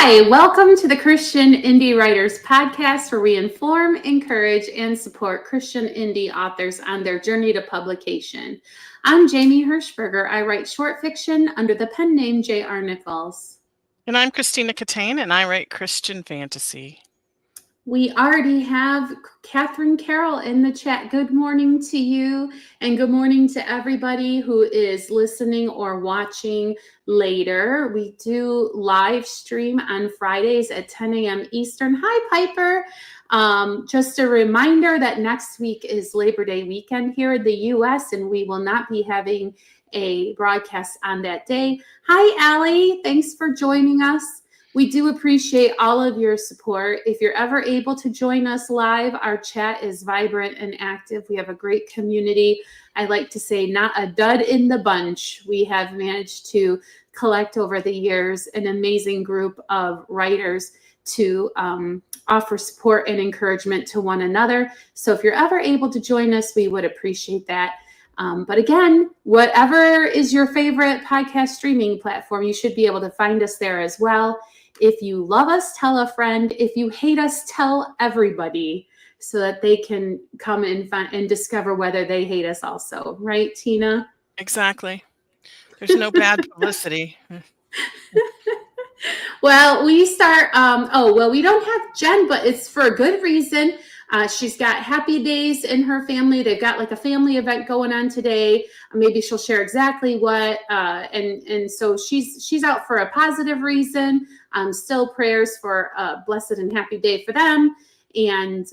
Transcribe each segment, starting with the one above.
Hi, welcome to the Christian Indie Writers Podcast, where we inform, encourage, and support Christian indie authors on their journey to publication. I'm Jamie Hirschberger. I write short fiction under the pen name J.R. Nichols. And I'm Christina Catane, and I write Christian fantasy. We already have Catherine Carroll in the chat. Good morning to you, and good morning to everybody who is listening or watching later. We do live stream on Fridays at 10 a.m. Eastern. Hi, Piper. Just a reminder that next week is Labor Day weekend here in the U.S., and we will not be having a broadcast on that day. Hi, Allie. Thanks for joining us. We do appreciate all of your support. If you're ever able to join us live, our chat is vibrant and active. We have a great community. I like to say not a dud in the bunch. We have managed to collect over the years an amazing group of writers to offer support and encouragement to one another. So if you're ever able to join us, we would appreciate that. But again, whatever is your favorite podcast streaming platform, you should be able to find us there as well. If you love us, tell a friend. If you hate us, tell everybody so that they can come and discover whether they hate us also. Right, Tina? Exactly. There's no bad publicity. Well, we start, we don't have Jen, but it's for a good reason. She's got Happy Days in her family. They've got like a family event going on today. Maybe she'll share exactly what. And so she's out for a positive reason. Still prayers for a blessed and happy day for them. And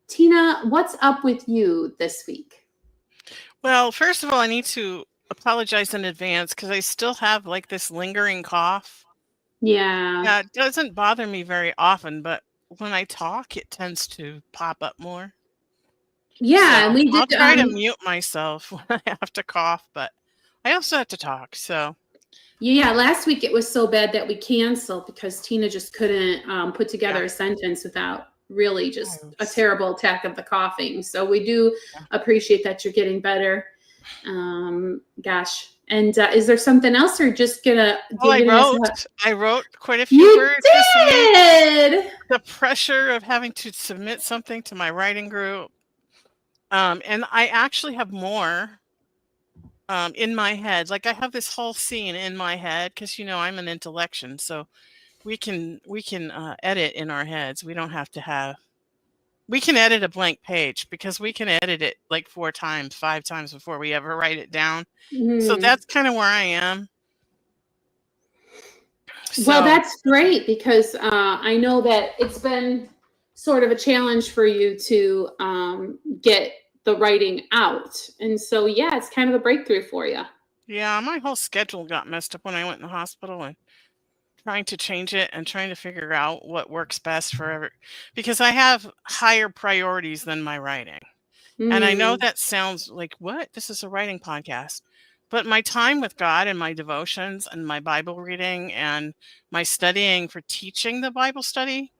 Tina, what's up with you this week? Well, first of all, I need to apologize in advance because I still have like this lingering cough. Yeah. It doesn't bother me very often, but when I talk, it tends to pop up more. Yeah, so and we did. I'll try to mute myself when I have to cough, but I also have to talk. So yeah, last week it was so bad that we canceled because Tina just couldn't put together a sentence without really just a terrible attack of the coughing. So we do appreciate that you're getting better. Gosh. And is there something else, or just gonna? I wrote quite a few words this week. The pressure of having to submit something to my writing group, and I actually have more in my head. Like I have this whole scene in my head because I'm an intellection, so we can edit in our heads. We don't have to have. We can edit a blank page because we can edit it like 4 times, 5 times before we ever write it down. Mm-hmm. So that's kind of where I am. Well, that's great because I know that it's been sort of a challenge for you to get the writing out. And so, yeah, it's kind of a breakthrough for you. Yeah, my whole schedule got messed up when I went in the hospital, and trying to change it and trying to figure out what works best for because I have higher priorities than my writing. And I know that sounds like, what? This is a writing podcast. But my time with God and my devotions and my Bible reading and my studying for teaching the Bible study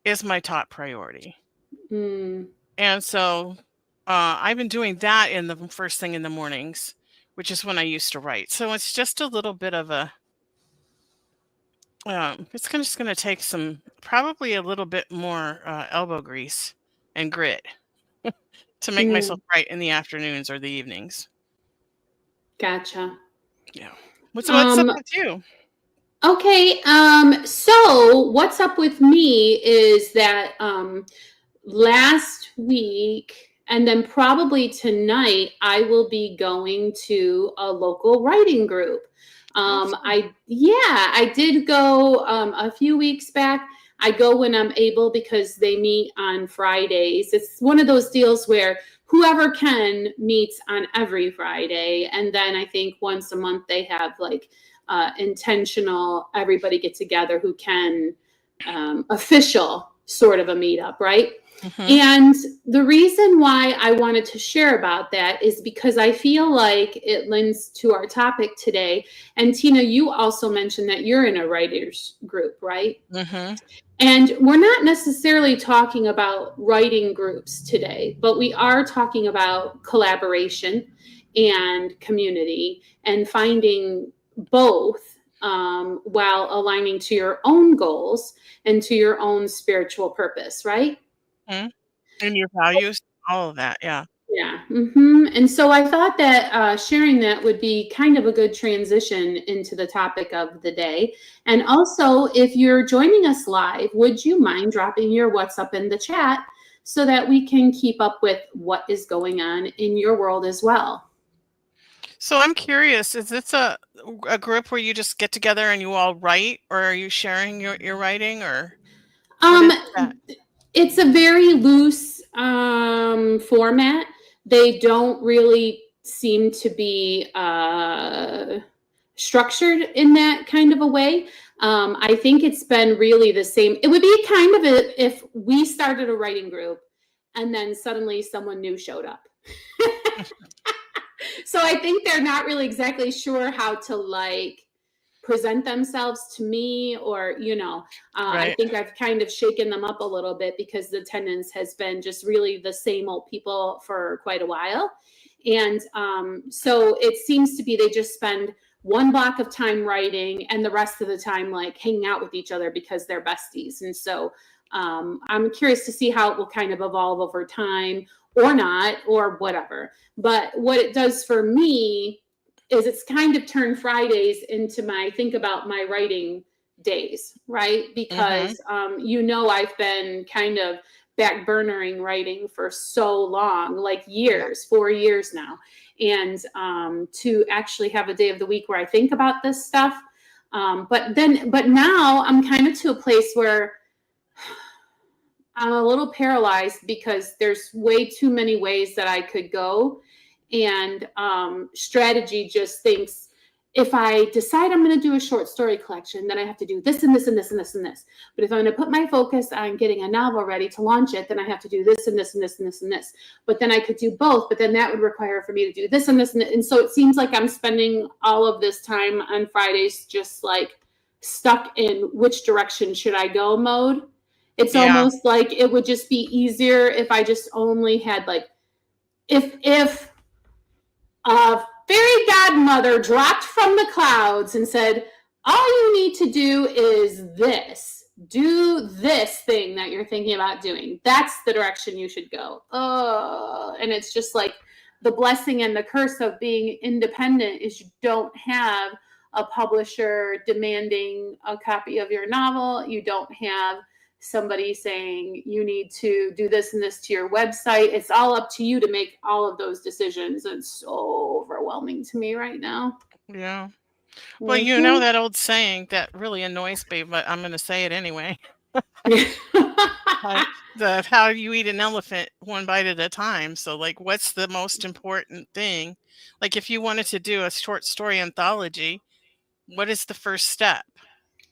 is my top priority. And so I've been doing that in the first thing in the mornings, which is when I used to write. So it's just a little bit of a it's just going to take probably a little bit more elbow grease and grit to make myself write in the afternoons or the evenings. Gotcha. Yeah. What's up with you? Okay. So what's up with me is that last week and then probably tonight, I will be going to a local writing group. I did go a few weeks back. I go when I'm able because they meet on Fridays. It's one of those deals where whoever can meets on every Friday. And then I think once a month they have like intentional, everybody get together who can, official sort of a meetup, right? Mm-hmm. And the reason why I wanted to share about that is because I feel like it lends to our topic today. And Tina, you also mentioned that you're in a writers group, right? Mm-hmm. And we're not necessarily talking about writing groups today, but we are talking about collaboration and community and finding both while aligning to your own goals and to your own spiritual purpose, right? Mhm. And your values, all of that. Yeah. Yeah. And so I thought that sharing that would be kind of a good transition into the topic of the day. And also, if you're joining us live, would you mind dropping your what's up in the chat so that we can keep up with what is going on in your world as well? So I'm curious, is this a group where you just get together and you all write, or are you sharing your writing, or what Um, is that? it's a very loose format. They don't really seem to be structured in that kind of a way. I think it's been really the same. It would be kind of if we started a writing group and then suddenly someone new showed up. So I think they're not really exactly sure how to like present themselves to me, or I Right. think I've kind of shaken them up a little bit because the attendance has been just really the same old people for quite a while. And so it seems to be they just spend one block of time writing and the rest of the time like hanging out with each other because they're besties. And so I'm curious to see how it will kind of evolve over time, or not, or whatever. But what it does for me is it's kind of turned Fridays into my think about my writing days, right? Mm-hmm. Because I've been kind of back burnering writing for so long, like Yeah. years, 4 years now. And to actually have a day of the week where I think about this stuff. But now I'm kind of to a place where I'm a little paralyzed because there's way too many ways that I could go. And strategy just thinks if I decide I'm going to do a short story collection, then I have to do this and this and this and this and this. But if I'm going to put my focus on getting a novel ready to launch it, then I have to do this and this and this and this and this. But then I could do both, but then that would require for me to do this and this. And so it seems like I'm spending all of this time on Fridays just like stuck in which direction should I go mode. It's Yeah. almost like it would just be easier if I just only had like, if a fairy godmother dropped from the clouds and said, all you need to do is this. Do this thing that you're thinking about doing. That's the direction you should go. Oh, and it's just like the blessing and the curse of being independent is you don't have a publisher demanding a copy of your novel. You don't have somebody saying you need to do this and this to your website. It's all up to you to make all of those decisions. It's so overwhelming to me right now. Yeah. Well, you know Mhm. that old saying that really annoys me, but I'm going to say it anyway. The how you eat an elephant one bite at a time. So, like, what's the most important thing? Like, if you wanted to do a short story anthology, what is the first step?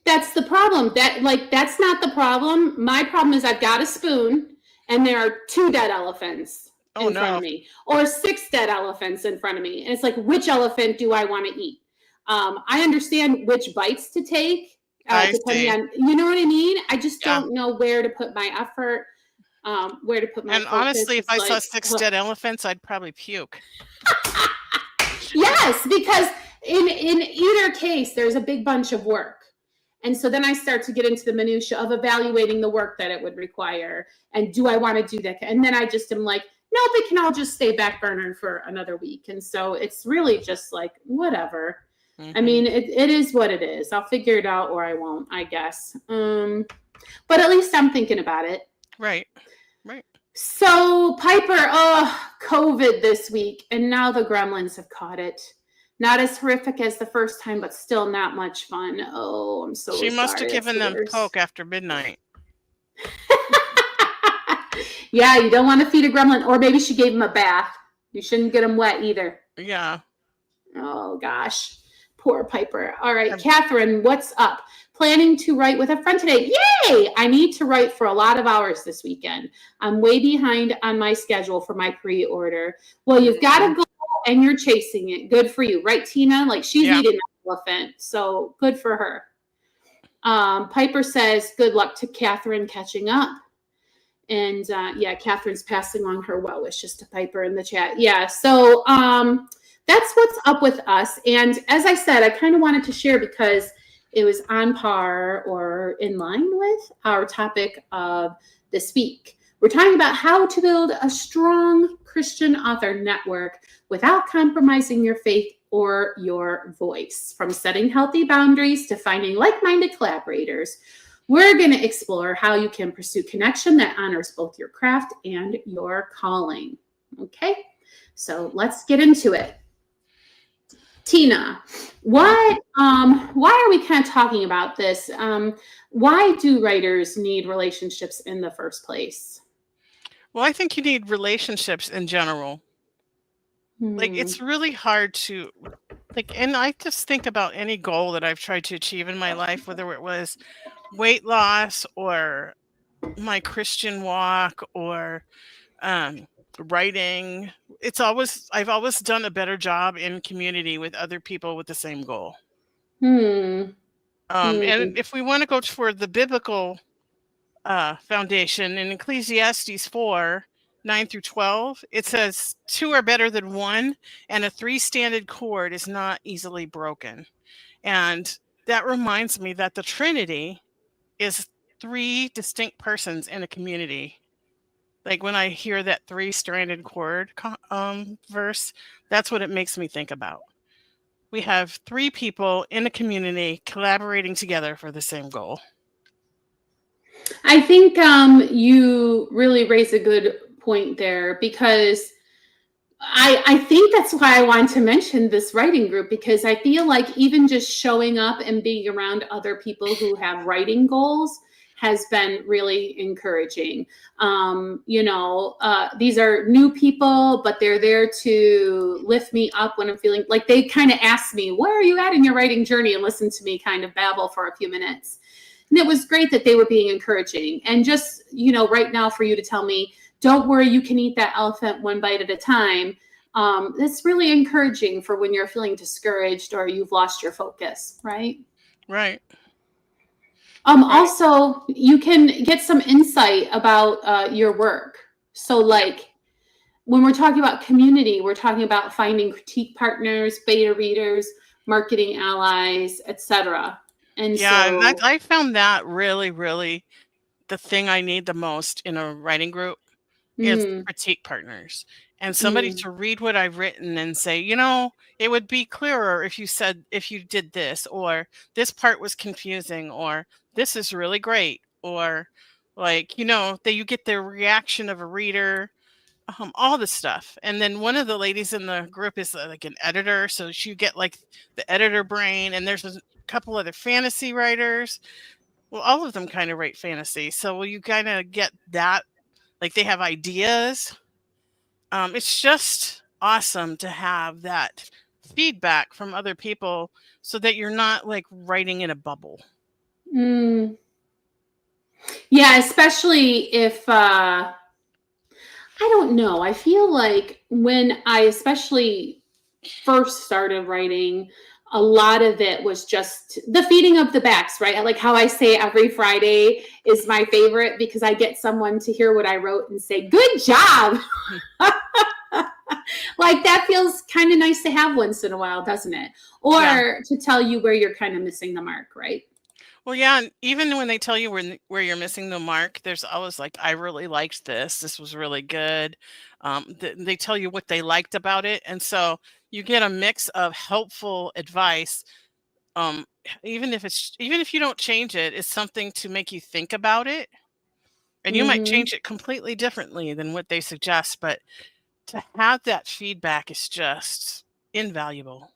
That's the problem. That's not the problem. My problem is I've got a spoon and there are 2 dead elephants Oh in front of no, me, or 6 dead elephants in front of me. And it's like, which elephant do I want to eat? I understand which bites to take, I depending see. on, you know what I mean? I just Yeah. don't know where to put my effort, where to put my And focus. honestly, if It's I saw like, 6 dead elephants, I'd probably puke. yes, because in either case, there's a big bunch of work. And so then I start to get into the minutia of evaluating the work that it would require. And do I want to do that? And then I just am like, no, they can all just stay back burner for another week. And so it's really just like, whatever. I Mhm. mean, it is what it is. I'll figure it out or I won't, I guess. But at least I'm thinking about it. Right. Right. So Piper, COVID this week, and now the gremlins have caught it. Not as horrific as the first time, but still not much fun. Oh, I'm so She must have sorry. It's given the them worst. poke after midnight. Yeah, you don't want to feed a gremlin, or maybe she gave him a bath. You shouldn't get him wet either. Yeah. Oh gosh, poor Piper. All right, Um, Catherine, what's up? Planning to write with a friend today. Yay! I need to write for a lot of hours this weekend. I'm way behind on my schedule for my pre-order. Well, you've got mhm. to go and you're chasing it. Good for you, right, Tina? Like she's Yeah. eating that elephant, so good for her. Piper says, good luck to Catherine catching up. And yeah, Catherine's passing along her well wishes to Piper in the chat. Yeah, so that's what's up with us. And as I said, I kind of wanted to share because it was on par or in line with our topic of this week. We're talking about how to build a strong Christian author network without compromising your faith or your voice. From setting healthy boundaries to finding like-minded collaborators, we're going to explore how you can pursue connection that honors both your craft and your calling. Okay, so let's get into it. Tina, why are we kind of talking about this? Why do writers need relationships in the first place? Well, I think you need relationships in general. Like, it's really hard to, like, and I just think about any goal that I've tried to achieve in my life, whether it was weight loss or my Christian walk or writing. I've always done a better job in community with other people with the same goal. And if we want to go toward the biblical foundation in Ecclesiastes 4:9-12, it says, 2 are better than 1, and a 3-stranded cord is not easily broken. And that reminds me that the Trinity is 3 distinct persons in a community. Like, when I hear that 3-stranded cord verse, that's what it makes me think about. We have 3 people in a community collaborating together for the same goal. I think you really raise a good point there, because I think that's why I wanted to mention this writing group, because I feel like even just showing up and being around other people who have writing goals has been really encouraging. These are new people, but they're there to lift me up when I'm feeling like, they kind of ask me, where are you at in your writing journey? And listen to me kind of babble for a few minutes. And it was great that they were being encouraging. And just, right now for you to tell me, don't worry, you can eat that elephant one bite at a time. That's really encouraging for when you're feeling discouraged or you've lost your focus, right? Right. Also, you can get some insight about your work. So like, when we're talking about community, we're talking about finding critique partners, beta readers, marketing allies, etc. And Yeah, so I found that really, really the thing I need the most in a writing group is critique partners and somebody to read what I've written and say, it would be clearer if you did this, or this part was confusing, or this is really great, or like, that you get the reaction of a reader, all the stuff. And then one of the ladies in the group is like an editor, so you get like the editor brain, and there's a couple other fantasy writers. Well, all of them kind of write fantasy, so you kind of get that, like, they have ideas. It's just awesome to have that feedback from other people so that you're not like writing in a bubble. Yeah, especially if I don't know. I feel like when I especially first started writing, a lot of it was just the feeding of the backs, right? Like how I say every Friday is my favorite, because I get someone to hear what I wrote and say, good job. Like, that feels kind of nice to have once in a while, doesn't it? Or to tell you where you're kind of missing the mark, right? Well, yeah, and even when they tell you where you're missing the mark, there's always like, I really liked this. This was really good. They tell you what they liked about it, and so you get a mix of helpful advice. Even if you don't change it, it's something to make you think about it, and you might change it completely differently than what they suggest. But to have that feedback is just invaluable.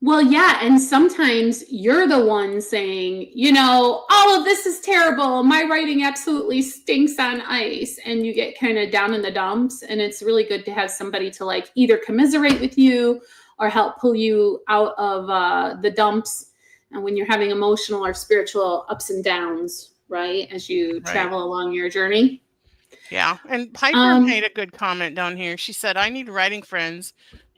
Well, yeah. And sometimes you're the one saying, all of this is terrible. My writing absolutely stinks on ice. And you get kind of down in the dumps. And it's really good to have somebody to like either commiserate with you or help pull you out of the dumps. And when you're having emotional or spiritual ups and downs, right, as you travel along your journey. Yeah. And Piper made a good comment down here. She said, I need writing friends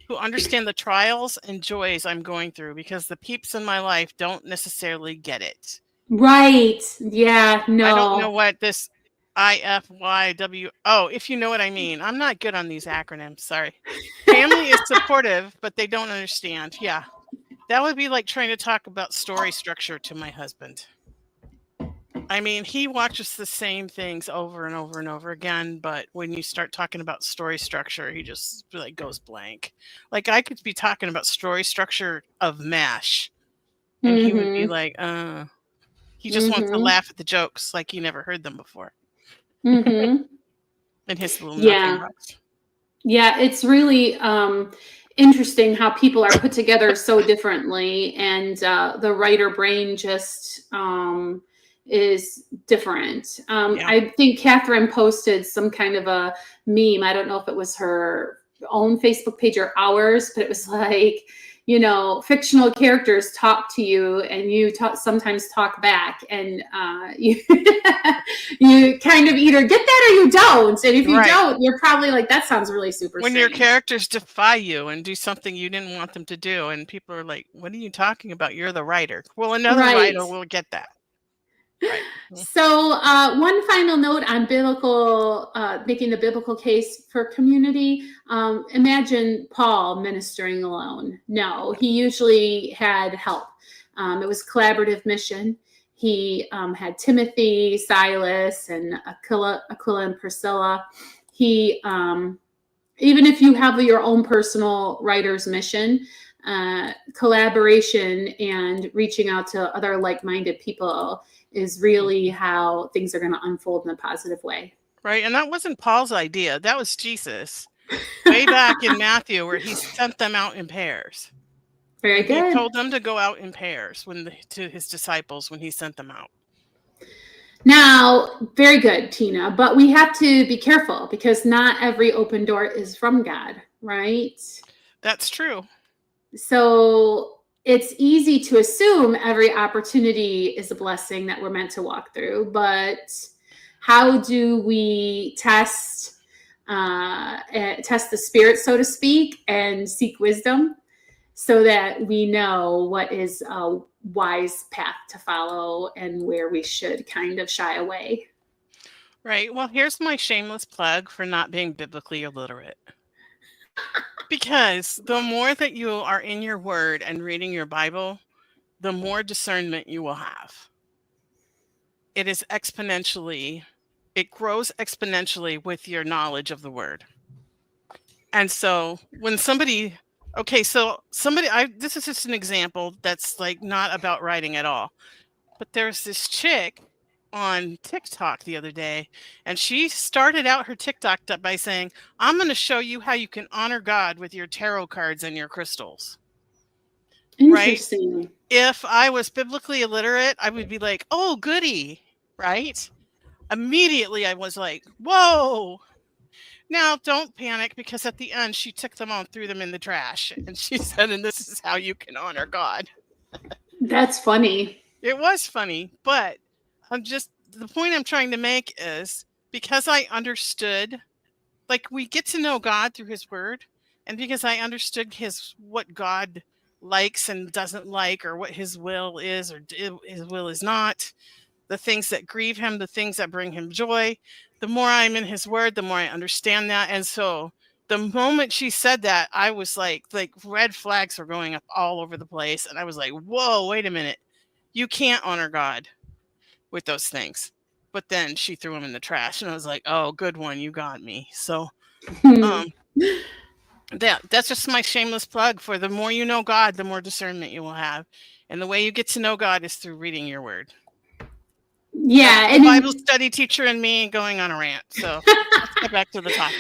who understand the trials and joys I'm going through, because the peeps in my life don't necessarily get it. Right. Yeah. No. I don't know what this IFYW. Oh, if you know what I mean. I'm not good on these acronyms. Sorry. Family is supportive, but they don't understand. Yeah. That would be like trying to talk about story structure to my husband. I mean, he watches the same things over and over and over again, but when you start talking about story structure, he just like goes blank. Like I could be talking about story structure of MASH, and he would be Mm-hmm. like, he just wants to Mm-hmm. laugh at the jokes like he never heard them before Mm-hmm. in his little nothing Yeah. box. Yeah, it's really interesting how people are put together so differently, and the writer brain just is different. Yeah. I think Catherine posted some kind of a meme. I don't know if it was her own Facebook page or ours, but it was like, fictional characters talk to you, and you sometimes talk back, and you you kind of either get that or you don't. And if you Right. don't, you're probably like, that sounds really super When your strange. characters defy you and do something you didn't want them to do, and people are like, "What are you talking about? You're the writer." Well, another Right. writer will get that. Right. So, one final note on biblical, making the biblical case for community. Imagine Paul ministering alone. No, he usually had help. It was collaborative mission. He had Timothy, Silas, and Aquila and Priscilla. He, even if you have your own personal writer's mission, collaboration and reaching out to other like-minded people is really how things are going to unfold in a positive way. Right. And that wasn't Paul's idea. That was Jesus. Way back in Matthew, where he sent them out in pairs. Very He good. told them to go out in pairs to his disciples when he sent them out. Now, very good, Tina. But we have to be careful because not every open door is from God, right? That's true. So it's easy to assume every opportunity is a blessing that we're meant to walk through. But how do we test the spirit, so to speak, and seek wisdom so that we know what is a wise path to follow and where we should kind of shy away? Right. Well, here's my shameless plug for not being biblically illiterate. Because the more that you are in your word and reading your Bible, the more discernment you will have. It grows exponentially with your knowledge of the word. And so when this is just an example that's like not about writing at all. But there's this chick on TikTok the other day, and she started out her TikTok by saying, "I'm going to show you how you can honor God with your tarot cards and your crystals." Interesting. Right? If I was biblically illiterate, I would be like, "Oh, goody," right? Immediately I was like, "Whoa." Now, don't panic, because at the end she took them all and threw them in the trash, and she said, "And this is how you can honor God." That's funny. It was funny, but the point I'm trying to make is, because I understood, like, we get to know God through his word, and because I understood what God likes and doesn't like, or what his will is or his will is not, the things that grieve him, the things that bring him joy, the more I'm in his word, the more I understand that. And so the moment she said that, I was like red flags were going up all over the place. And I was like, whoa, wait a minute. You can't honor God with those things. But then she threw them in the trash, and I was like, oh, good one. You got me. So that's just my shameless plug for the more you know God, the more discernment you will have. And the way you get to know God is through reading your word. Yeah, and Bible study teacher and me going on a rant. So let's get back to the topic.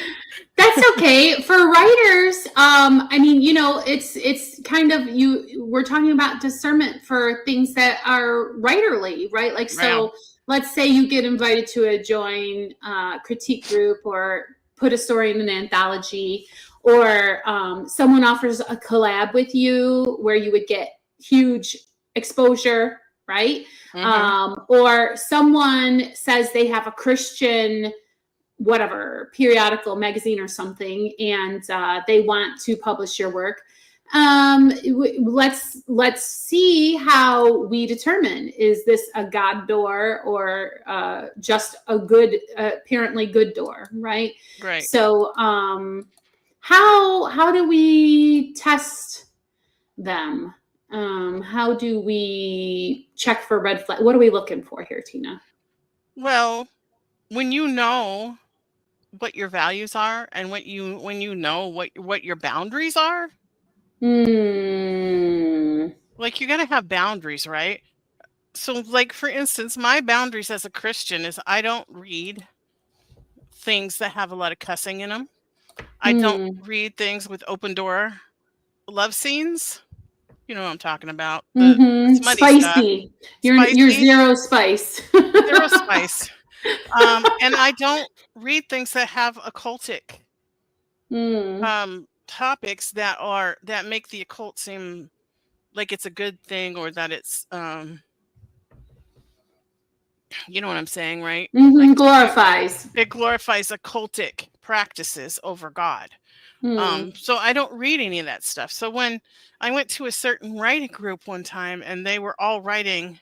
That's okay. For writers, I mean, it's kind of we're talking about discernment for things that are writerly, right? Like, so let's say you get invited to join a critique group or put a story in an anthology, or someone offers a collab with you where you would get huge exposure, right? Or someone says they have a Christian whatever periodical magazine or something, and they want to publish your work. Let's see how we determine, is this a God door or just a good, apparently good door, right? Right. So how do we test them? How do we check for red flag? What are we looking for here, Tina? Well, when you know what your values are and when you know what your boundaries are, like you got to have boundaries, right? So like for instance, my boundaries as a Christian is I don't read things that have a lot of cussing in them. I don't read things with open door love scenes. You know what I'm talking about. The smutty stuff. Spicy. You're Spicy. zero spice. Zero spice. And I don't read things that have occultic topics that make the occult seem like it's a good thing, or that it's you know what I'm saying, right? Like glorifies. It glorifies occultic practices over God. So I don't read any of that stuff. So when I went to a certain writing group one time and they were all writing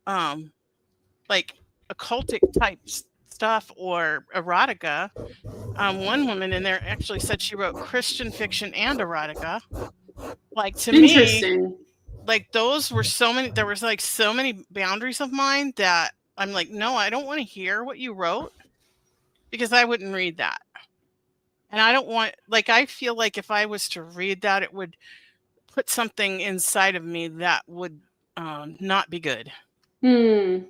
like occultic type stuff or erotica, one woman in there actually said she wrote Christian fiction and erotica. Like to me, like those were there was like so many boundaries of mine that I'm like, no, I don't want to hear what you wrote because I wouldn't read that. And I don't want, like, I feel like if I was to read that, it would put something inside of me that would not be good. Yeah,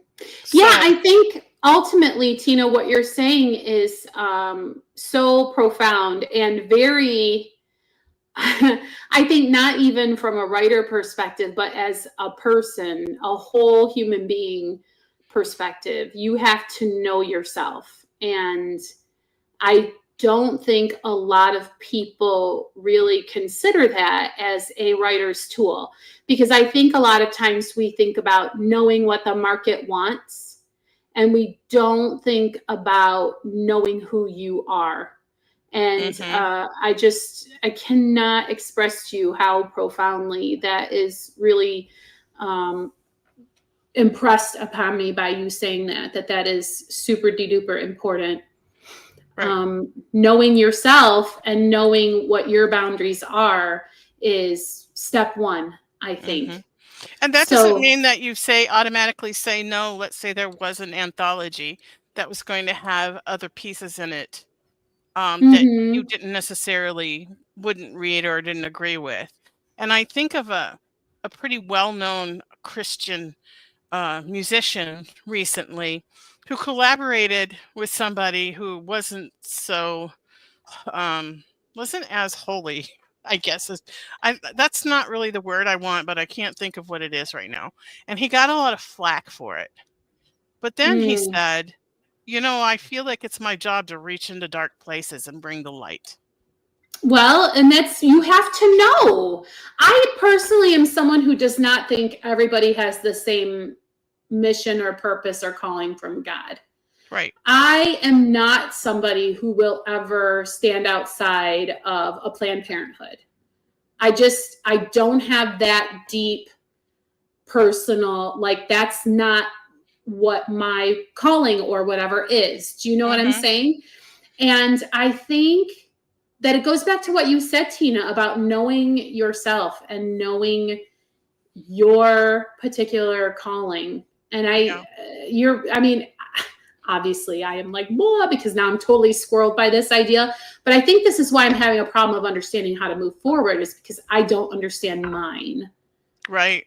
I think ultimately, Tina, what you're saying is so profound and very, I think not even from a writer perspective, but as a person, a whole human being perspective, you have to know yourself. And I don't think a lot of people really consider that as a writer's tool, because I think a lot of times we think about knowing what the market wants and we don't think about knowing who you are. And I cannot express to you how profoundly that is really impressed upon me by you saying that is super duper important. Right. Knowing yourself and knowing what your boundaries are is step one, I think. And that doesn't mean that you automatically say no. Let's say there was an anthology that was going to have other pieces in it that you didn't necessarily wouldn't read or didn't agree with. And I think of a pretty well-known Christian musician recently who collaborated with somebody who wasn't as holy, I guess. That's not really the word I want, but I can't think of what it is right now. And he got a lot of flack for it. But then he said, I feel like it's my job to reach into dark places and bring the light. Well, and you have to know. I personally am someone who does not think everybody has the same mission or purpose or calling from God. Right. I am not somebody who will ever stand outside of a Planned Parenthood. I don't have that deep personal, like that's not what my calling or whatever is. Do you know what I'm saying? And I think that it goes back to what you said, Tina, about knowing yourself and knowing your particular calling. And obviously I am like, blah, because now I'm totally squirreled by this idea. But I think this is why I'm having a problem of understanding how to move forward, is because I don't understand mine. Right.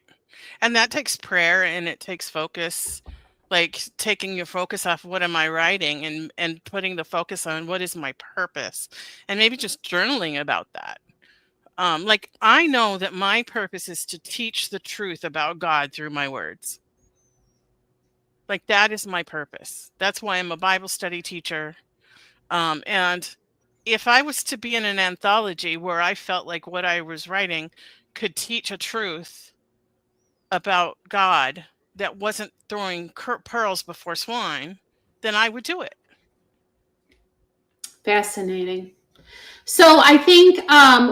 And that takes prayer and it takes focus, like taking your focus off what am I writing and putting the focus on what is my purpose, and maybe just journaling about that. Like I know that my purpose is to teach the truth about God through my words. Like that is my purpose. That's why I'm a Bible study teacher. And if I was to be in an anthology where I felt like what I was writing could teach a truth about God that wasn't throwing pearls before swine, then I would do it. Fascinating. So I think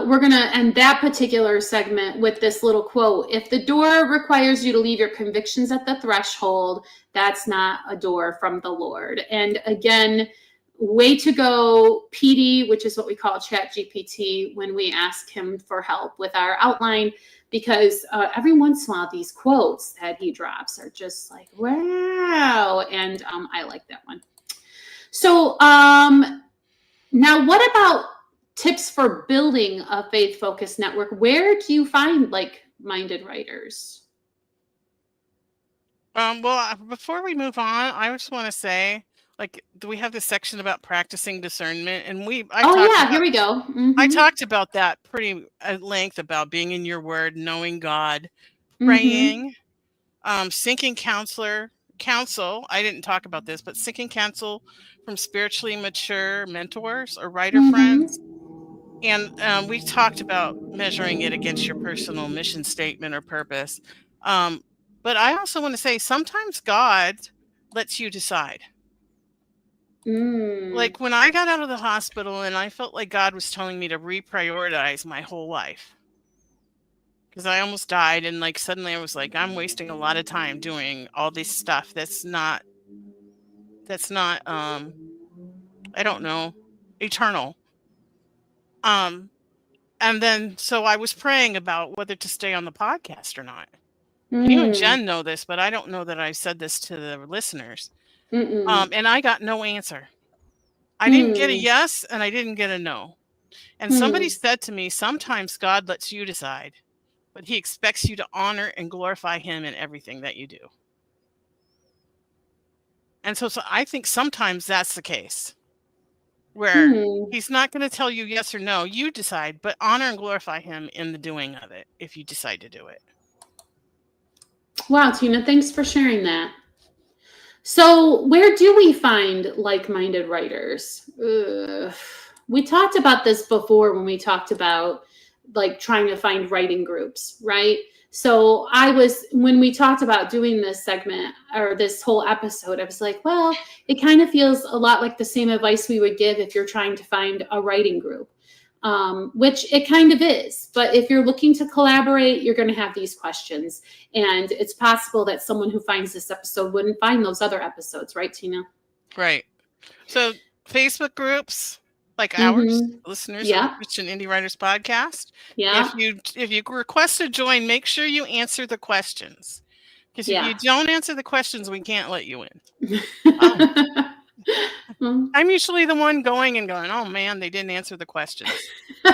we're going to end that particular segment with this little quote. If the door requires you to leave your convictions at the threshold, that's not a door from the Lord. And again, way to go, PD, which is what we call ChatGPT, when we ask him for help with our outline, because every once in a while these quotes that he drops are just like, wow. And I like that one. So now what about tips for building a faith-focused network? Where do you find like-minded writers? Well, before we move on, I just want to say, like, we have this section about practicing discernment, and Here we go. I talked about that pretty at length, about being in your word, knowing God, Mhm. praying, seeking counsel. I didn't talk about this, but seeking counsel from spiritually mature mentors or writer friends. And we talked about measuring it against your personal mission statement or purpose. But I also want to say, sometimes God lets you decide. Like when I got out of the hospital and I felt like God was telling me to reprioritize my whole life, because I almost died, and like suddenly I was like, I'm wasting a lot of time doing all this stuff that's not I don't know, eternal. And then so I was praying about whether to stay on the podcast or not. And you and Jen know this, but I don't know that I said this to the listeners. And I got no answer. I didn't get a yes, and I didn't get a no. And somebody said to me, sometimes God lets you decide, but he expects you to honor and glorify him in everything that you do. And so I think sometimes that's the case, where he's not going to tell you yes or no. You decide, but honor and glorify him in the doing of it if you decide to do it. Wow, Tina, thanks for sharing that. So where do we find like-minded writers? We talked about this before when we talked about like trying to find writing groups, right? So when we talked about doing this segment or this whole episode, I was like, well, it kind of feels a lot like the same advice we would give if you're trying to find a writing group. Which it kind of is. But if you're looking to collaborate, you're going to have these questions. And it's possible that someone who finds this episode wouldn't find those other episodes, right, Tina? Right. So Facebook groups like ours, listeners of the Christian Indie Writers Podcast. Yeah. If you request to join, make sure you answer the questions. Because if you don't answer the questions, we can't let you in. I'm usually the one going, oh man, they didn't answer the questions.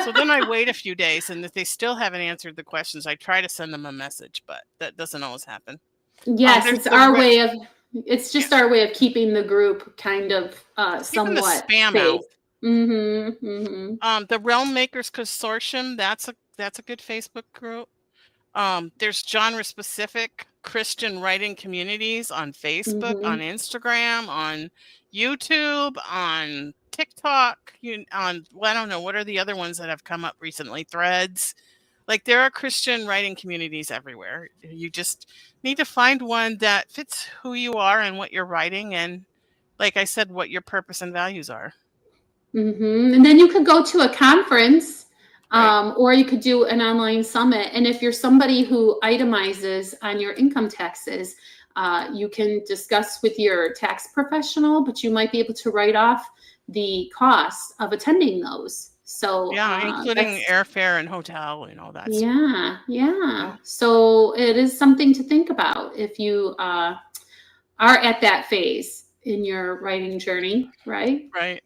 So then I wait a few days, and if they still haven't answered the questions, I try to send them a message, but that doesn't always happen. Yes, it's our way of, it's just our way of keeping the group kind of somewhat the spam safe. Out. The Realm Makers Consortium, that's a good Facebook group. There's genre-specific Christian writing communities on Facebook, on Instagram, on YouTube, on TikTok, I don't know, what are the other ones that have come up recently? Threads. Like, there are Christian writing communities everywhere. You just need to find one that fits who you are and what you're writing, and like I said, what your purpose and values are. And then you could go to a conference. Or you could do an online summit. And if you're somebody who itemizes on your income taxes, you can discuss with your tax professional, but you might be able to write off the cost of attending those. So including airfare and hotel and all that. Yeah. So it is something to think about if you are at that phase in your writing journey, right? Right.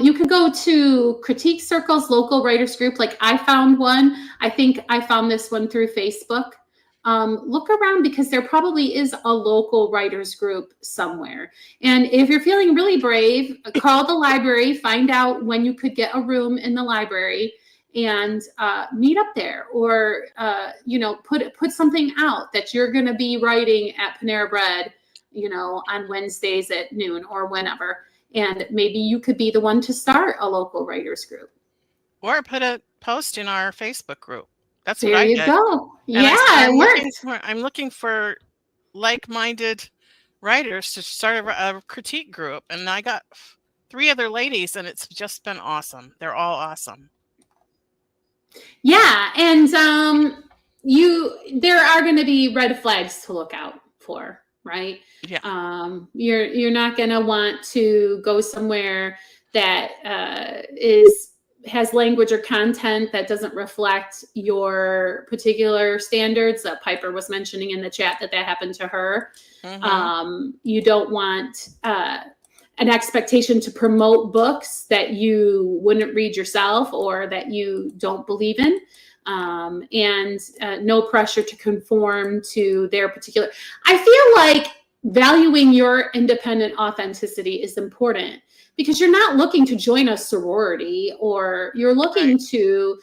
You could go to Critique Circle's local writers group. Like I found one. I think I found this one through Facebook. Look around because there probably is a local writers group somewhere. And if you're feeling really brave, call the library, find out when you could get a room in the library and meet up there, or put something out that you're going to be writing at Panera Bread, on Wednesdays at noon or whenever. And maybe you could be the one to start a local writers group. Or put a post in our Facebook group. That's what I did. There you go. And it worked. I'm looking for like-minded writers to start a critique group. And I got 3 other ladies, and it's just been awesome. They're all awesome. Yeah. And there are going to be red flags to look out for. right? Yeah. You're not going to want to go somewhere that has language or content that doesn't reflect your particular standards. Piper was mentioning in the chat that happened to her. You don't want an expectation to promote books that you wouldn't read yourself or that you don't believe in. And no pressure to conform to their particular. I feel like valuing your independent authenticity is important, because you're not looking to join a sorority, or you're looking to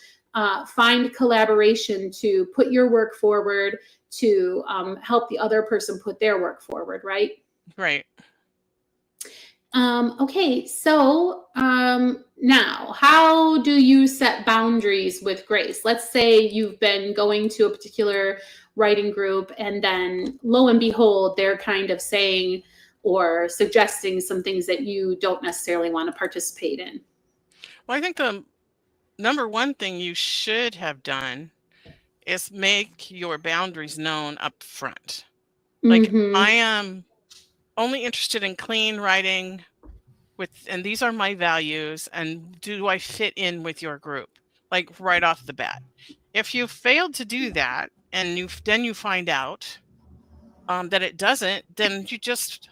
find collaboration to put your work forward, to help the other person put their work forward, right? Right. Okay, so now, how do you set boundaries with Grace? Let's say you've been going to a particular writing group, and then lo and behold, they're kind of saying or suggesting some things that you don't necessarily want to participate in. Well, I think the number one thing you should have done is make your boundaries known up front. Like, I am only interested in clean writing and these are my values, and do I fit in with your group? Like, right off the bat. If you failed to do that, and then you find out that it doesn't, then you just,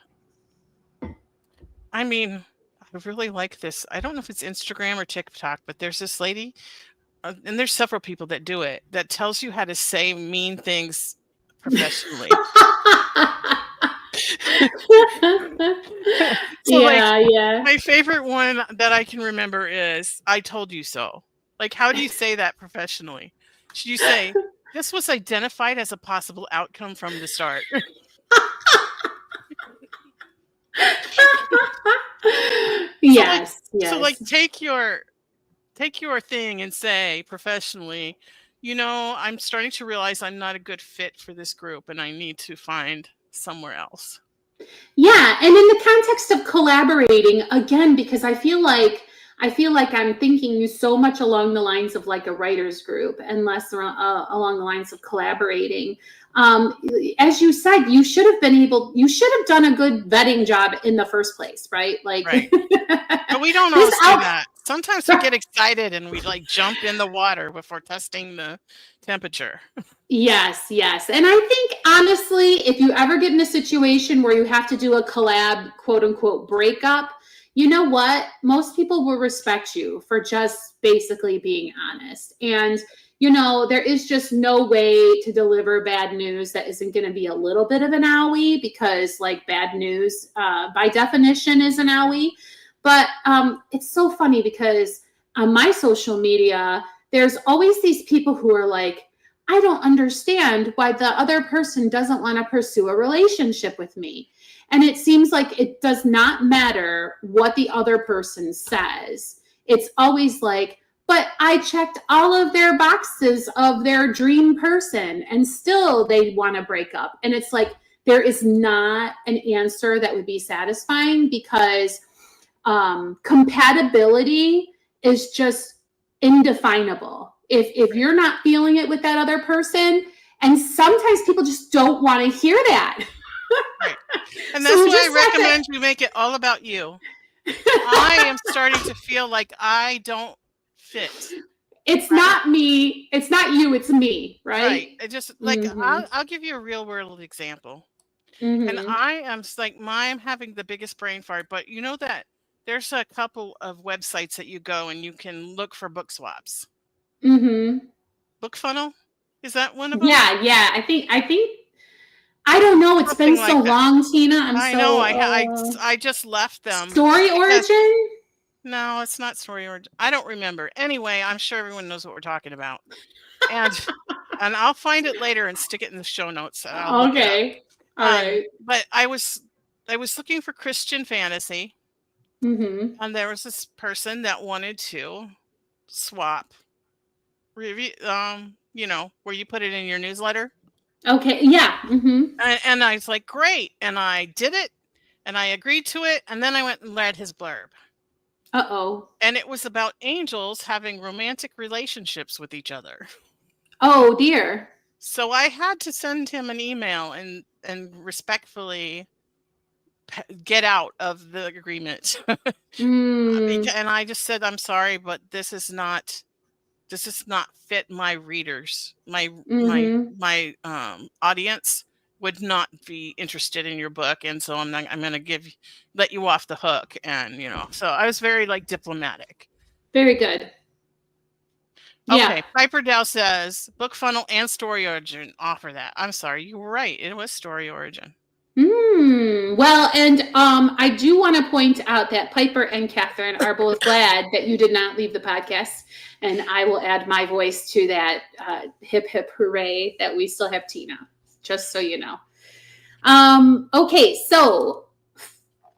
I mean, I really like this. I don't know if it's Instagram or TikTok, but there's this lady, and there's several people that do it, that tells you how to say mean things professionally. So, yeah. My favorite one that I can remember is, "I told you so." Like, how do you say that professionally? Should you say, "This was identified as a possible outcome from the start"? Yes. So, like, take your thing and say professionally, "I'm starting to realize I'm not a good fit for this group, and I need to find somewhere else." Yeah, and in the context of collaborating, again, because I feel like I'm thinking so much along the lines of like a writers group, and less along the lines of collaborating. As you said, you should have done a good vetting job in the first place, right? Like, right. But we don't always do that. Sometimes we get excited and we like jump in the water before testing the temperature. Yes. And I think, honestly, if you ever get in a situation where you have to do a collab, quote unquote, breakup, you know what? Most people will respect you for just basically being honest. And, there is just no way to deliver bad news that isn't going to be a little bit of an owie, because like bad news, by definition, is an owie. But it's so funny, because on my social media, there's always these people who are like, I don't understand why the other person doesn't want to pursue a relationship with me. And it seems like it does not matter what the other person says. It's always like, but I checked all of their boxes of their dream person, and still they want to break up. And it's like, there is not an answer that would be satisfying, because compatibility is just indefinable. If you're not feeling it with that other person, and sometimes people just don't want to hear that. Right. And that's why I recommend you make it all about you. I am starting to feel like I don't fit. It's not me. It's not you. It's me. Right. Right. It just like, I'll give you a real world example. And I am like, I'm having the biggest brain fart, but you know that there's a couple of websites that you go and you can look for book swaps. Book Funnel? Is that one of them? Yeah. I think I don't know. It's been so long, Tina. I know. I just left them. Story Origin? No, it's not Story Origin. I don't remember. Anyway, I'm sure everyone knows what we're talking about. And I'll find it later and stick it in the show notes. Okay. All right. But I was looking for Christian fantasy. And there was this person that wanted to swap review, where you put it in your newsletter. Okay. Yeah. And I was like, great. And I did it, and I agreed to it. And then I went and read his blurb. Uh-oh. And it was about angels having romantic relationships with each other. Oh, dear. So I had to send him an email and respectfully get out of the agreement. Mm, And I just said, I'm sorry, but this is not fit my readers. mm-hmm. My audience would not be interested in your book, and so I'm going to let you off the hook. And so I was very like diplomatic. Very good. Yeah. Okay, Piper Dow says book funnel and story origin offer that. I'm sorry, you were right. It was story origin. Well, and I do want to point out that Piper and Catherine are both glad that you did not leave the podcast, and I will add my voice to that hip hip hooray that we still have Tina, just so you know. Okay, so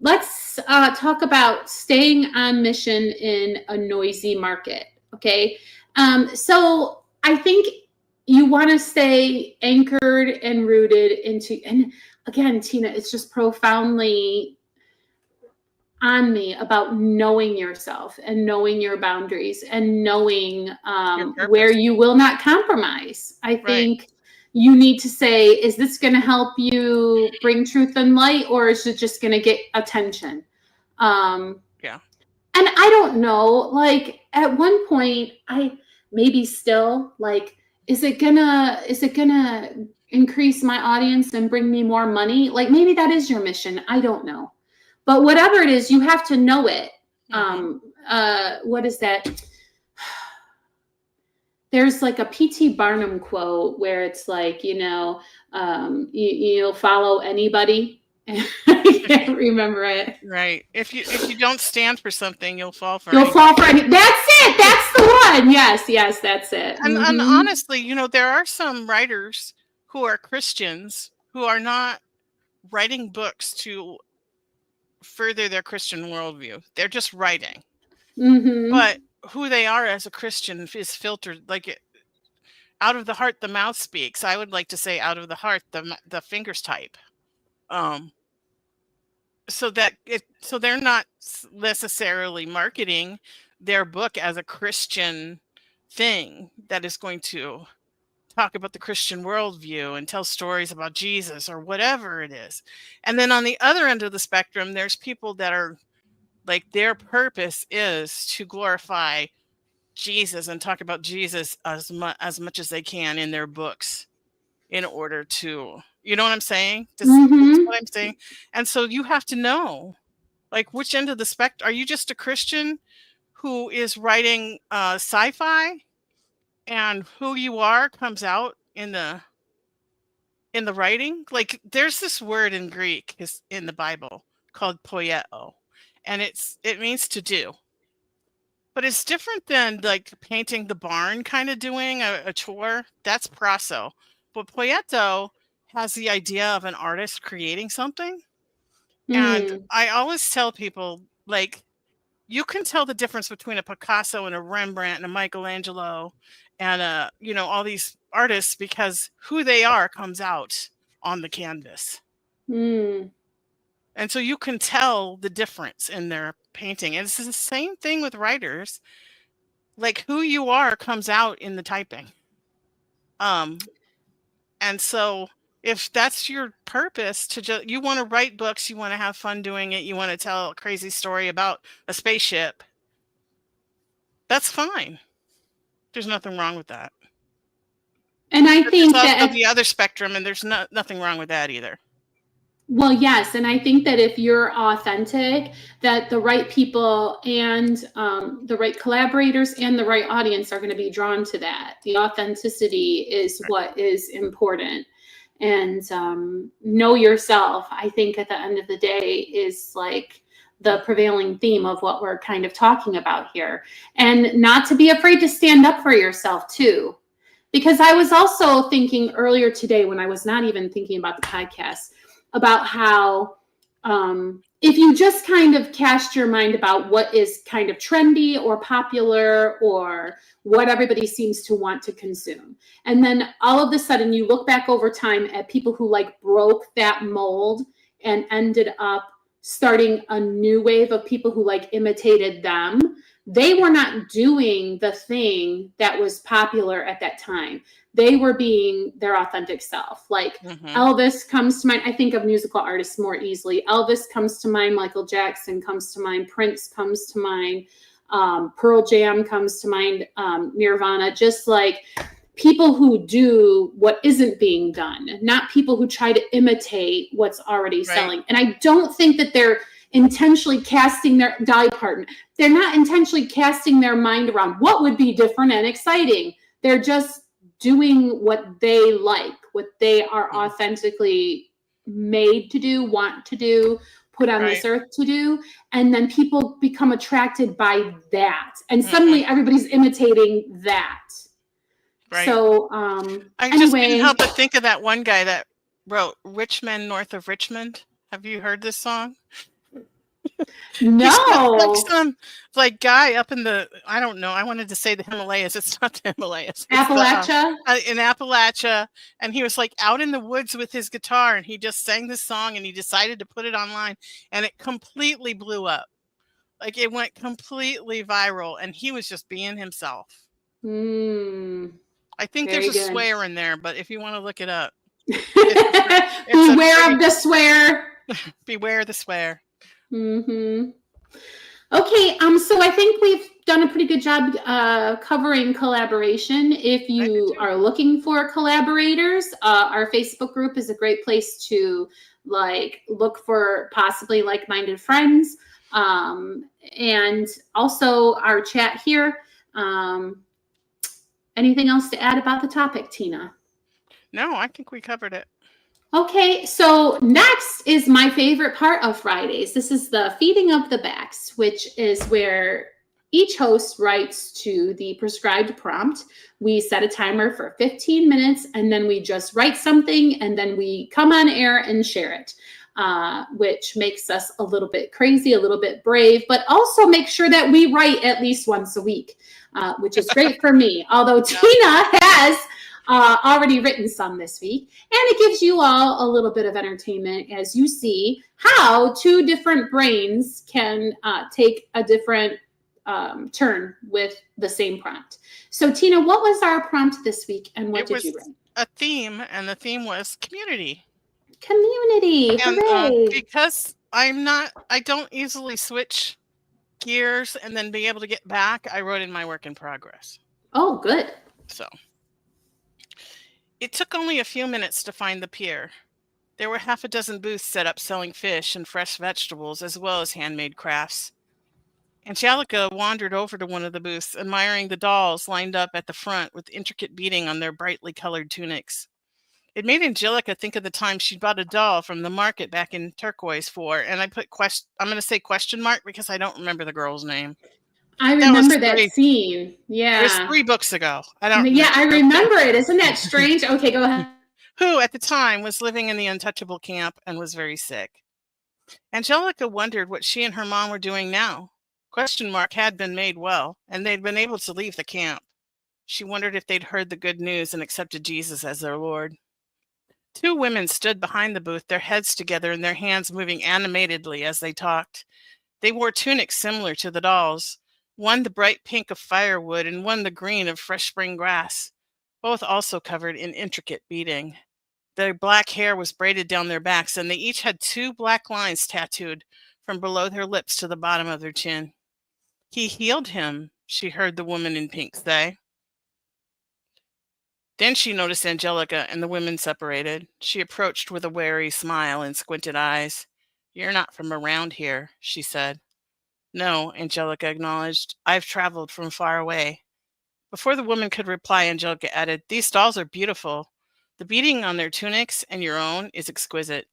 let's talk about staying on mission in a noisy market. Okay, so I think you want to stay anchored and rooted into, and again, Tina, it's just profoundly on me about knowing yourself and knowing your boundaries and knowing where you will not compromise. I think you need to say, is this going to help you bring truth and light, or is it just going to get attention? Yeah. And I don't know, like at one point, maybe still like, is it gonna increase my audience and bring me more money? Like maybe that is your mission. I don't know. But whatever it is, you have to know it. Mm-hmm. What is that? There's like a P.T. Barnum quote where it's like, you'll follow anybody. I can't remember it. Right. If you don't stand for something, you'll fall for You'll fall for anything. That's it. That's the one. Yes, that's it. And honestly, there are some writers who are Christians who are not writing books to further their Christian worldview. They're just writing. Mm-hmm. But who they are as a Christian is filtered, like out of the heart, the mouth speaks. I would like to say out of the heart, the fingers type. So they're not necessarily marketing their book as a Christian thing that is going to talk about the Christian worldview and tell stories about Jesus or whatever it is. And then on the other end of the spectrum, there's people that are like, their purpose is to glorify Jesus and talk about Jesus as much as they can in their books in order to, you know what I'm saying? That's what I'm saying. And so you have to know, like, which end of the spectrum. Are you just a Christian who is writing sci-fi, and who you are comes out in the writing? Like, there's this word in Greek is in the Bible called poieto, and it means to do. But it's different than like painting the barn, kind of doing a chore. That's proso. But poieto has the idea of an artist creating something. And I always tell people, like, you can tell the difference between a Picasso and a Rembrandt and a Michelangelo and all these artists because who they are comes out on the canvas. And so you can tell the difference in their painting. And it's the same thing with writers. Like, who you are comes out in the typing. And so if that's your purpose, you want to write books, you want to have fun doing it, you want to tell a crazy story about a spaceship, that's fine. There's nothing wrong with that. And I think that the other spectrum, and there's nothing wrong with that either. Well, yes. And I think that if you're authentic, that the right people and the right collaborators and the right audience are going to be drawn to that. The authenticity is what is important. And know yourself, I think at the end of the day, is like the prevailing theme of what we're kind of talking about here. And not to be afraid to stand up for yourself too. Because I was also thinking earlier today, when I was not even thinking about the podcast, about how if you just kind of cast your mind about what is kind of trendy or popular or what everybody seems to want to consume, and then all of a sudden you look back over time at people who like broke that mold and ended up starting a new wave of people who like imitated them, they were not doing the thing that was popular at that time. They were being their authentic self. Like Elvis comes to mind. I think of musical artists more easily. Elvis comes to mind. Michael Jackson comes to mind. Prince comes to mind. Pearl Jam comes to mind. Nirvana. Just like people who do what isn't being done, not people who try to imitate what's already selling. And I don't think that they're intentionally casting their Dolly Parton. They're not intentionally casting their mind around what would be different and exciting. They're just doing what they like, what they are authentically made to do, want to do, put on this earth to do. And then people become attracted by that. And suddenly everybody's imitating that. Right. So I just couldn't help but think of that one guy that wrote Rich Men North of Richmond. Have you heard this song? No. Like guy up in the, I don't know, I wanted to say the Himalayas. It's not the Himalayas. Appalachia? In Appalachia. And he was like out in the woods with his guitar, and he just sang this song, and he decided to put it online, and it completely blew up. Like it went completely viral, and he was just being himself. I think there's a swear in there, but if you want to look it up. Beware of the swear. Beware the swear. Okay, so I think we've done a pretty good job covering collaboration. If you are looking for collaborators, our Facebook group is a great place to look for possibly like-minded friends. And also our chat here. Anything else to add about the topic, Tina? No, I think we covered it. Okay, so next is my favorite part of Fridays. This is the feeding of the backs, which is where each host writes to the prescribed prompt. We set a timer for 15 minutes, and then we just write something, and then we come on air and share it, which makes us a little bit crazy, a little bit brave, but also make sure that we write at least once a week, which is great for me. Although Tina has already written some this week, and it gives you all a little bit of entertainment as you see how two different brains can take a different turn with the same prompt. So Tina, what was our prompt this week, and what did you write? A theme, and the theme was community. Community. And because I don't easily switch gears and then be able to get back, I wrote in my work in progress. Oh, good. So it took only a few minutes to find the pier. There were half a dozen booths set up selling fish and fresh vegetables, as well as handmade crafts. Angelica wandered over to one of the booths, admiring the dolls lined up at the front with intricate beading on their brightly colored tunics. It made Angelica think of the time she bought a doll from the market back in Turquoise for, and I put I'm going to say question mark because I don't remember the girl's name. I remember that scene. Yeah. It was 3 books ago. I remember it. Isn't that strange? Okay, go ahead. Who at the time was living in the untouchable camp and was very sick. Angelica wondered what she and her mom were doing now. Question mark had been made well, and they'd been able to leave the camp. She wondered if they'd heard the good news and accepted Jesus as their Lord. 2 women stood behind the booth, their heads together and their hands moving animatedly as they talked. They wore tunics similar to the dolls, one the bright pink of firewood and one the green of fresh spring grass, both also covered in intricate beading. Their black hair was braided down their backs, and they each had 2 black lines tattooed from below their lips to the bottom of their chin. He healed him, she heard the woman in pink say. Then she noticed Angelica, and the women separated. She approached with a wary smile and squinted eyes. "You're not from around here," she said. "No," Angelica acknowledged. "I've traveled from far away." Before the woman could reply, Angelica added, "These dolls are beautiful. The beading on their tunics and your own is exquisite."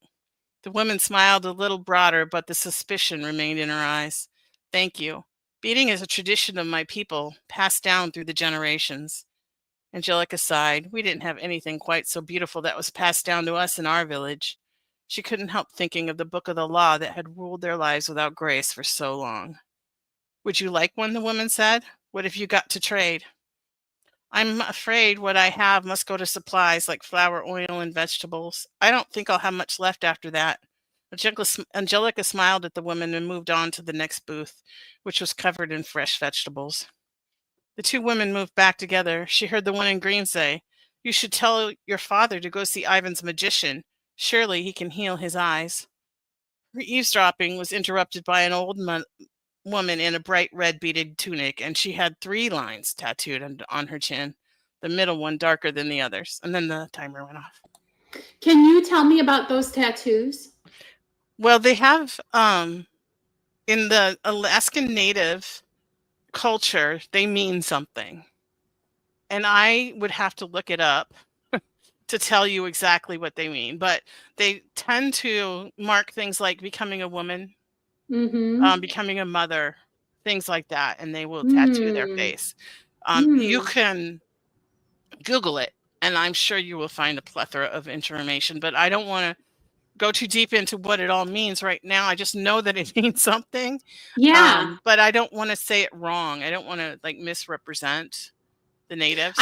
The woman smiled a little broader, but the suspicion remained in her eyes. "Thank you. Beading is a tradition of my people, passed down through the generations." Angelica sighed. "We didn't have anything quite so beautiful that was passed down to us in our village." She couldn't help thinking of the book of the law that had ruled their lives without grace for so long. "Would you like one?" the woman said. "What have you got to trade?" "I'm afraid what I have must go to supplies like flour, oil, and vegetables. I don't think I'll have much left after that." Angelica smiled at the woman and moved on to the next booth, which was covered in fresh vegetables. The two women moved back together. She heard the one in green say, "You should tell your father to go see Ivan's magician. Surely he can heal his eyes." Her eavesdropping was interrupted by an old woman in a bright red beaded tunic, and she had 3 lines tattooed on her chin, the middle one darker than the others. And then the timer went off. Can you tell me about those tattoos? Well, they have in the Alaskan Native culture, they mean something. And I would have to look it up to tell you exactly what they mean. But they tend to mark things like becoming a woman, becoming a mother, things like that, and they will tattoo their face. You can Google it, and I'm sure you will find a plethora of information, but I don't want to go too deep into what it all means right now. I just know that it means something. Yeah. But I don't want to say it wrong. I don't want to like misrepresent the natives.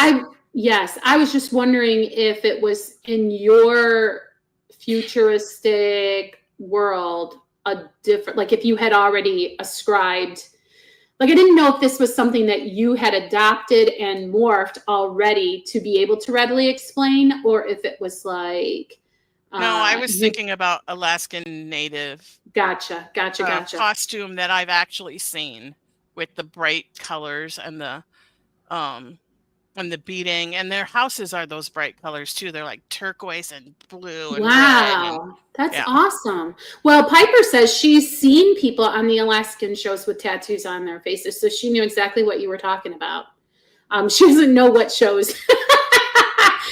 Yes, I was just wondering if it was in your futuristic world a different, like if you had already ascribed, like I didn't know if this was something that you had adopted and morphed already to be able to readily explain, or if it was like no, I was thinking about Alaskan Native. Gotcha. Costume that I've actually seen with the bright colors and the beading, and their houses are those bright colors too. They're like turquoise and blue and wow, red. That's awesome. Well, Piper says she's seen people on the Alaskan shows with tattoos on their faces, so she knew exactly what you were talking about. She doesn't know what shows.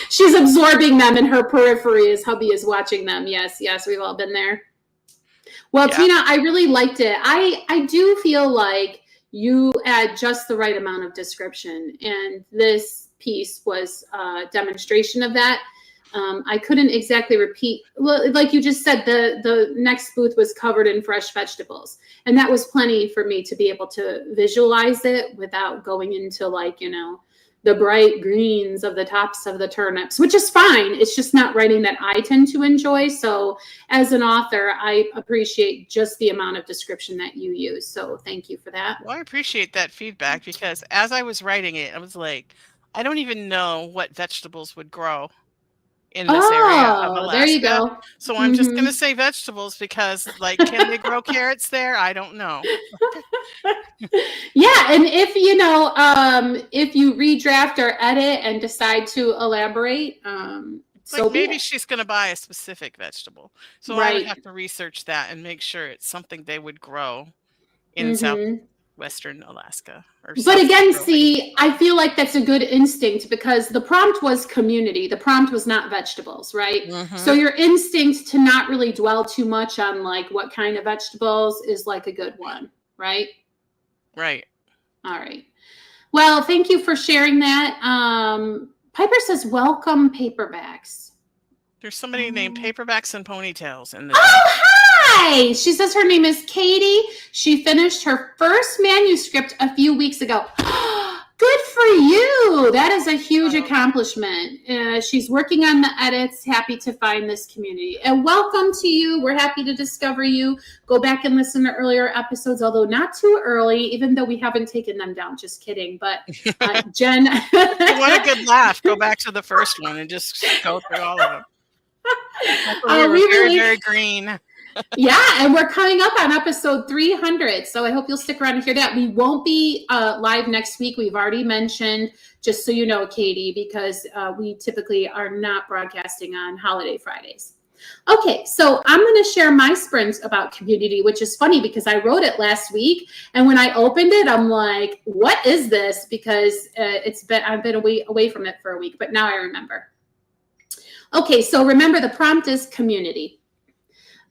She's absorbing them in her periphery as hubby is watching them. Yes, we've all been there. Well, yeah. Tina, I really liked it. I do feel like you add just the right amount of description, and this piece was a demonstration of that. I couldn't exactly repeat, well, like you just said, the next booth was covered in fresh vegetables, and that was plenty for me to be able to visualize it without going into like, you know, the bright greens of the tops of the turnips, which is fine. It's just not writing that I tend to enjoy. So as an author, I appreciate just the amount of description that you use. So thank you for that. Well, I appreciate that feedback, because as I was writing it, I was like, I don't even know what vegetables would grow in this area of Alaska. There you go. So I'm just going to say vegetables, because like, can they grow carrots there? I don't know. Yeah. And if, you know, if you redraft or edit and decide to elaborate, so maybe she's going to buy a specific vegetable. So I would have to research that and make sure it's something they would grow in southwestern Alaska. But again, see, I feel like that's a good instinct, because the prompt was community. The prompt was not vegetables, right? So your instinct to not really dwell too much on like what kind of vegetables is like a good one, right? Right. All right. Well, thank you for sharing that. Piper says, welcome paperbacks. There's somebody named Paperbacks and Ponytails in this. Oh, hi! She says her name is Katie. She finished her first manuscript a few weeks ago. Good for you. That is a huge accomplishment. She's working on the edits. Happy to find this community. And welcome to you. We're happy to discover you. Go back and listen to earlier episodes, although not too early, even though we haven't taken them down. Just kidding. But Jen. You want a good laugh, go back to the first one and just go through all of them. We were very green. Yeah, and we're coming up on episode 300, so I hope you'll stick around to hear that. We won't be live next week. We've already mentioned, just so you know, Katie, because we typically are not broadcasting on holiday Fridays. Okay, so I'm going to share my sprint about community, which is funny because I wrote it last week, and when I opened it, I'm like, what is this? Because I've been away from it for a week, but now I remember. Okay, so remember the prompt is community.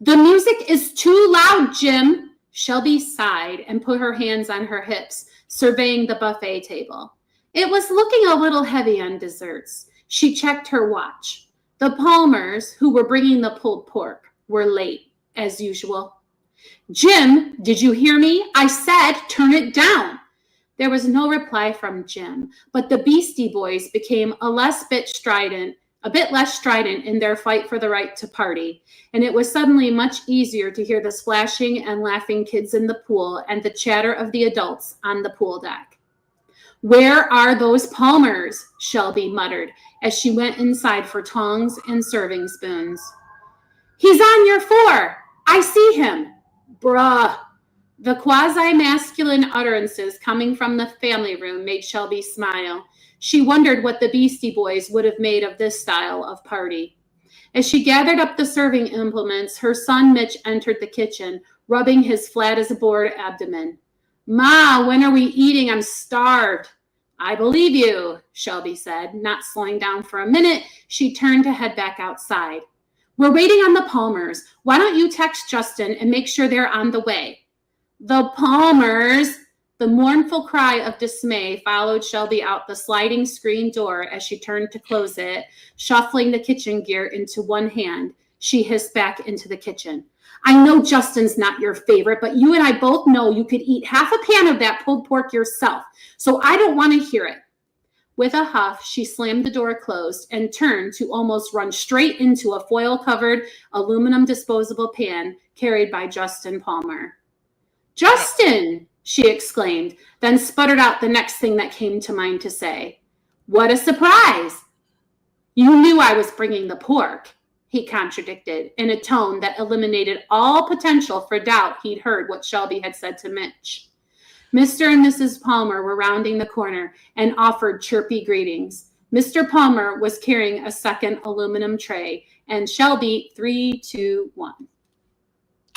The music is too loud, Jim. Shelby sighed and put her hands on her hips, surveying the buffet table. It was looking a little heavy on desserts. She checked her watch. The Palmers, who were bringing the pulled pork, were late, as usual. Jim, did you hear me? I said turn it down. There was no reply from Jim, but the Beastie Boys became a less bit strident a bit less strident in their fight for the right to party, and it was suddenly much easier to hear the splashing and laughing kids in the pool and the chatter of the adults on the pool deck. "Where are those Palmers?" Shelby muttered as she went inside for tongs and serving spoons. "He's on your floor. I see him." "Bruh." The quasi-masculine utterances coming from the family room made Shelby smile. She wondered what the Beastie Boys would have made of this style of party. As she gathered up the serving implements, her son Mitch entered the kitchen, rubbing his flat-as-a-board abdomen. "Ma, when are we eating? I'm starved." "I believe you," Shelby said. Not slowing down for a minute, she turned to head back outside. "We're waiting on the Palmers. Why don't you text Justin and make sure they're on the way?" "The Palmers!" The mournful cry of dismay followed Shelby out the sliding screen door as she turned to close it, shuffling the kitchen gear into one hand. She hissed back into the kitchen. "I know Justin's not your favorite, but you and I both know you could eat half a pan of that pulled pork yourself, so I don't want to hear it." With a huff, she slammed the door closed and turned to almost run straight into a foil-covered aluminum disposable pan carried by Justin Palmer. "Justin!" she exclaimed, then sputtered out the next thing that came to mind to say. "What a surprise!" "You knew I was bringing the pork," he contradicted in a tone that eliminated all potential for doubt he'd heard what Shelby had said to Mitch. Mr. and Mrs. Palmer were rounding the corner and offered chirpy greetings. Mr. Palmer was carrying a second aluminum tray, and Shelby, 3, 2, 1.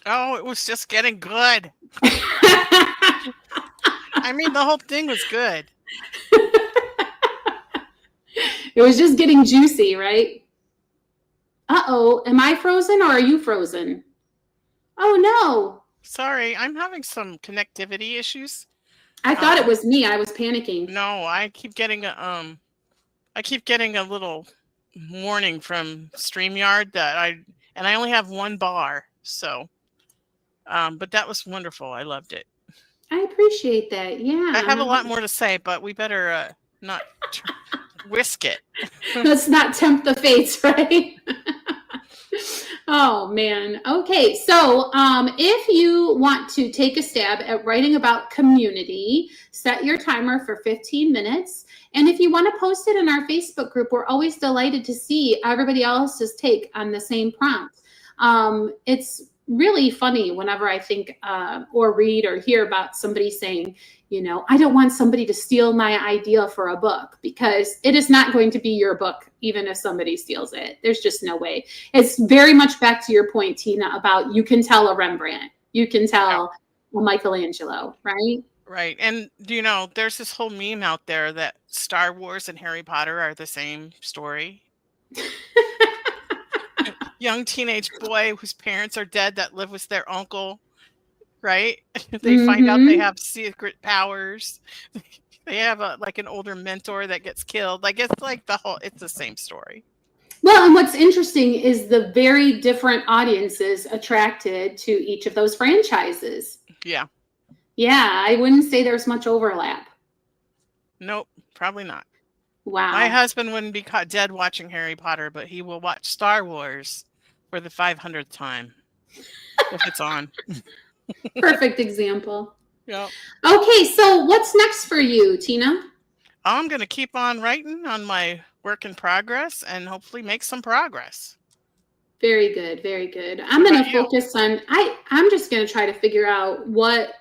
Oh, it was just getting good. I mean, the whole thing was good. It was just getting juicy, right? Uh-oh, am I frozen or are you frozen? Oh, no. Sorry, I'm having some connectivity issues. I thought it was me. I was panicking. No, I keep getting a little warning from StreamYard that I only have one bar, so but that was wonderful. I loved it. I appreciate that. Yeah. I have a lot more to say, but we better not whisk it. Let's not tempt the fates, right? Oh, man. Okay. So if you want to take a stab at writing about community, set your timer for 15 minutes. And if you want to post it in our Facebook group, we're always delighted to see everybody else's take on the same prompt. It's really funny whenever I think or read or hear about somebody saying, you know, I don't want somebody to steal my idea for a book, because it is not going to be your book, even if somebody steals it. There's just no way. It's very much back to your point, Tina, about you can tell a Rembrandt, you can tell a Michelangelo, right? Right. And, you know, there's this whole meme out there that Star Wars and Harry Potter are the same story. Young teenage boy whose parents are dead that live with their uncle, right? They find out they have secret powers. They have like an older mentor that gets killed. Like, it's like it's the same story. Well, and what's interesting is the very different audiences attracted to each of those franchises. Yeah. Yeah, I wouldn't say there's much overlap. Nope, probably not. Wow. My husband wouldn't be caught dead watching Harry Potter, but he will watch Star Wars for the 500th time if it's on. Perfect example. Yep. Okay, so what's next for you, Tina? I'm going to keep on writing on my work in progress and hopefully make some progress. Very good, very good. I'm going to focus on, I'm just going to try to figure out what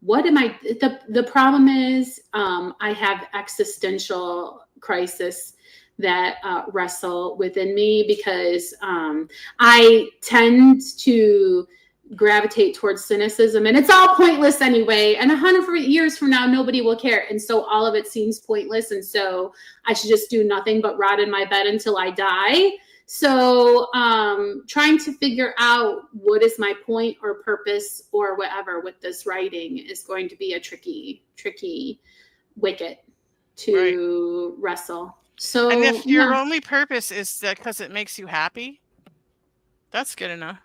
am I, the problem is I have existential crisis that wrestle within me, because I tend to gravitate towards cynicism, and it's all pointless anyway, and 100 years from now nobody will care, and so all of it seems pointless, and so I should just do nothing but rot in my bed until I die. So trying to figure out what is my point or purpose or whatever with this writing is going to be a tricky wicket to wrestle. So, and if your only purpose is because it makes you happy, that's good enough.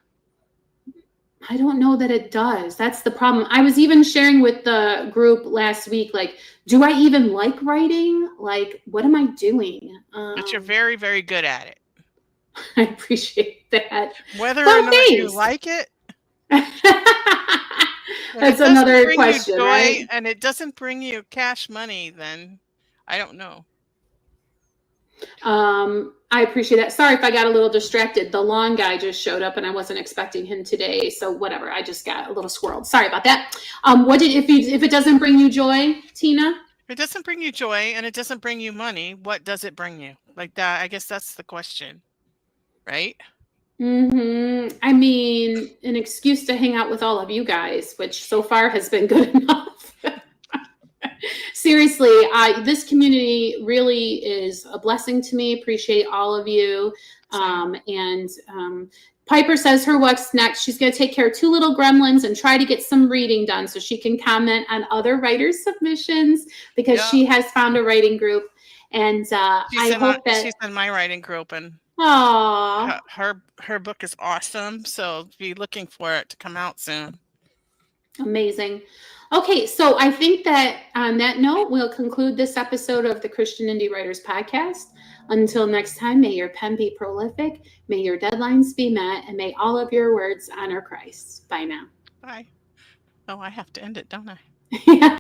I don't know that it does. That's the problem. I was even sharing with the group last week, like, do I even like writing? Like, what am I doing? But you're very, very good at it. I appreciate that. Whether or Well, not you thanks. like it, if That's it doesn't another bring you question, joy right? and it doesn't bring you cash money, then I don't know. I appreciate that. Sorry if I got a little distracted. The lawn guy just showed up and I wasn't expecting him today. So whatever, I just got a little squirreled. Sorry about that. If it doesn't bring you joy, Tina? If it doesn't bring you joy and it doesn't bring you money, what does it bring you? Like that, I guess that's the question, right? I mean, an excuse to hang out with all of you guys, which so far has been good enough. Seriously, this community really is a blessing to me. Appreciate all of you. Piper says her what's next. She's going to take care of 2 little gremlins and try to get some reading done so she can comment on other writers' submissions because she has found a writing group. And I hope that she's in my writing group, and her book is awesome. So be looking for it to come out soon. Amazing. Okay, so I think that on that note, we'll conclude this episode of the Christian Indie Writers Podcast. Until next time, may your pen be prolific, may your deadlines be met, and may all of your words honor Christ. Bye now. Bye. Oh, I have to end it, don't I? Yeah.